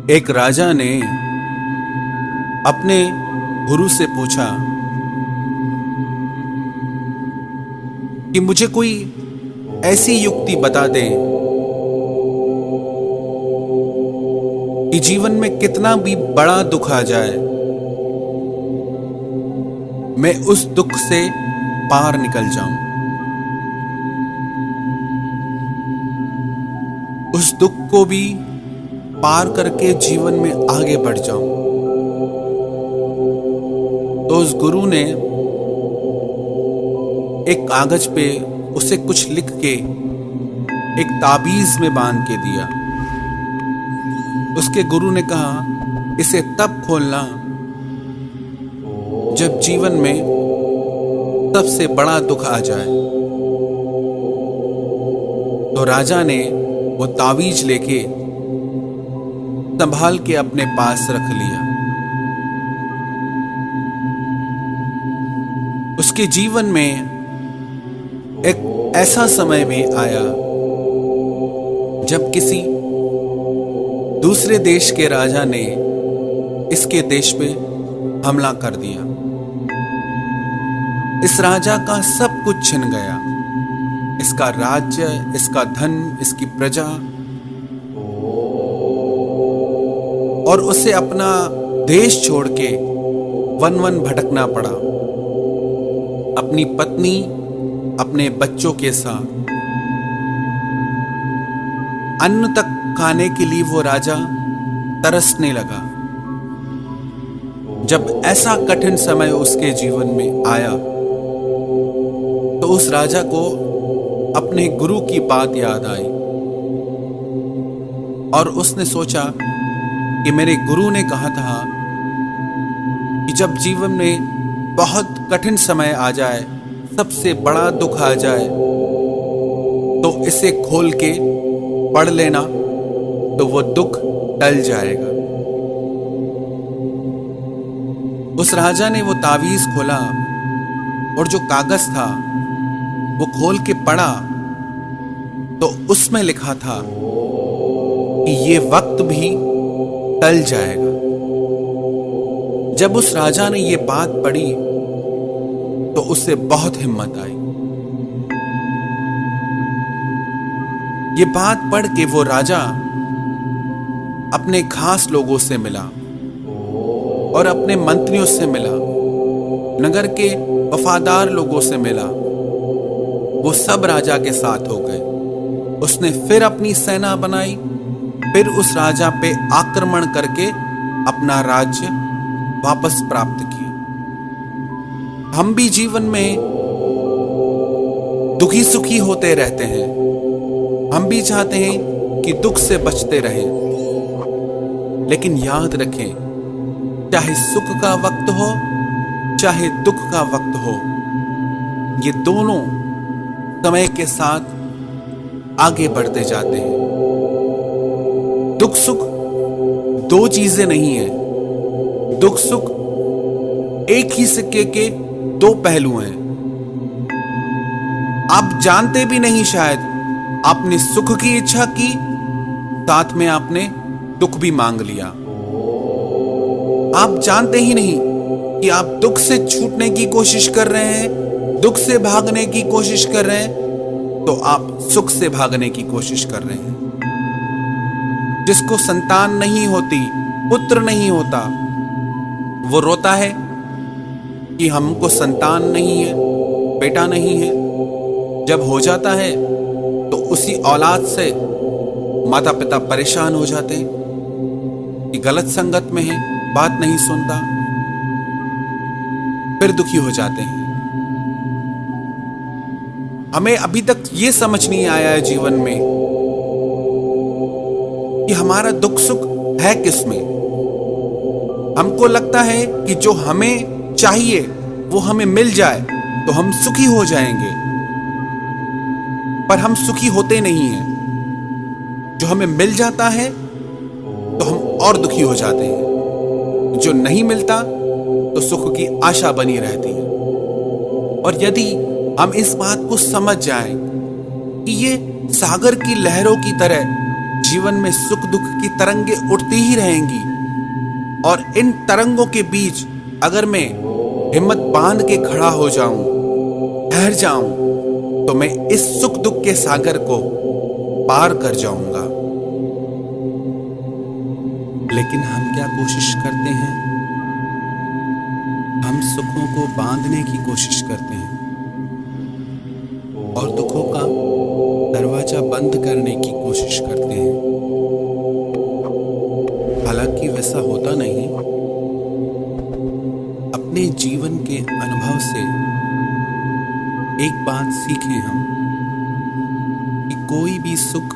एक राजा ने अपने गुरु से पूछा कि मुझे कोई ऐसी युक्ति बता दे कि जीवन में कितना भी बड़ा दुख आ जाए, मैं उस दुख से पार निकल जाऊं, उस दुख को भी पार करके जीवन में आगे बढ़ जाऊं। तो उस गुरु ने एक कागज पे उसे कुछ लिख के एक ताबीज में बांध के दिया। उसके गुरु ने कहा, इसे तब खोलना जब जीवन में सबसे बड़ा दुख आ जाए। तो राजा ने वो ताबीज लेके संभाल के अपने पास रख लिया। उसके जीवन में एक ऐसा समय भी आया जब किसी दूसरे देश के राजा ने इसके देश पे हमला कर दिया। इस राजा का सब कुछ छिन गया, इसका राज्य, इसका धन, इसकी प्रजा, और उसे अपना देश छोड़ के वन वन भटकना पड़ा, अपनी पत्नी, अपने बच्चों के साथ। अन्न तक खाने के लिए वो राजा तरसने लगा। जब ऐसा कठिन समय उसके जीवन में आया तो उस राजा को अपने गुरु की बात याद आई और उसने सोचा कि मेरे गुरु ने कहा था कि जब जीवन में बहुत कठिन समय आ जाए, सबसे बड़ा दुख आ जाए, तो इसे खोल के पढ़ लेना तो वो दुख टल जाएगा। उस राजा ने वो तावीज खोला और जो कागज था वो खोल के पढ़ा तो उसमें लिखा था कि ये वक्त भी टल जाएगा। जब उस राजा ने ये बात पढ़ी तो उससे बहुत हिम्मत आई। ये बात पढ़ के वो राजा अपने खास लोगों से मिला और अपने मंत्रियों से मिला, नगर के वफादार लोगों से मिला। वो सब राजा के साथ हो गए। उसने फिर अपनी सेना बनाई, फिर उस राजा पे आक्रमण करके अपना राज्य वापस प्राप्त किया। हम भी जीवन में दुखी सुखी होते रहते हैं। हम भी चाहते हैं कि दुख से बचते रहें, लेकिन याद रखें, चाहे सुख का वक्त हो चाहे दुख का वक्त हो, ये दोनों समय के साथ आगे बढ़ते जाते हैं। दुख सुख दो चीजें नहीं है। दुख सुख एक ही सिक्के के दो पहलू हैं। आप जानते भी नहीं, शायद आपने सुख की इच्छा की, साथ में आपने दुख भी मांग लिया। आप जानते ही नहीं कि आप दुख से छूटने की कोशिश कर रहे हैं, दुख से भागने की कोशिश कर रहे हैं, तो आप सुख से भागने की कोशिश कर रहे हैं। जिसको संतान नहीं होती, पुत्र नहीं होता, वो रोता है कि हमको संतान नहीं है, बेटा नहीं है। जब हो जाता है तो उसी औलाद से माता पिता परेशान हो जाते हैं कि गलत संगत में है, बात नहीं सुनता, फिर दुखी हो जाते हैं। हमें अभी तक ये समझ नहीं आया है जीवन में कि हमारा दुख सुख है किसमें। हमको लगता है कि जो हमें चाहिए वो हमें मिल जाए तो हम सुखी हो जाएंगे, पर हम सुखी होते नहीं हैं। जो हमें मिल जाता है तो हम और दुखी हो जाते हैं, जो नहीं मिलता तो सुख की आशा बनी रहती है। और यदि हम इस बात को समझ जाएं कि ये सागर की लहरों की तरह जीवन में सुख दुख की तरंगे उठती ही रहेंगी, और इन तरंगों के बीच अगर मैं हिम्मत बांध के खड़ा हो जाऊं, ठहर जाऊं, तो मैं इस सुख दुख के सागर को पार कर जाऊंगा। लेकिन हम क्या कोशिश करते हैं? हम सुखों को बांधने की कोशिश करते हैं और दुखों का दरवाजा बंद करने की कोशिश करते हैं। हालांकि वैसा होता नहीं। अपने जीवन के अनुभव से एक बात सीखें हम कि कोई भी सुख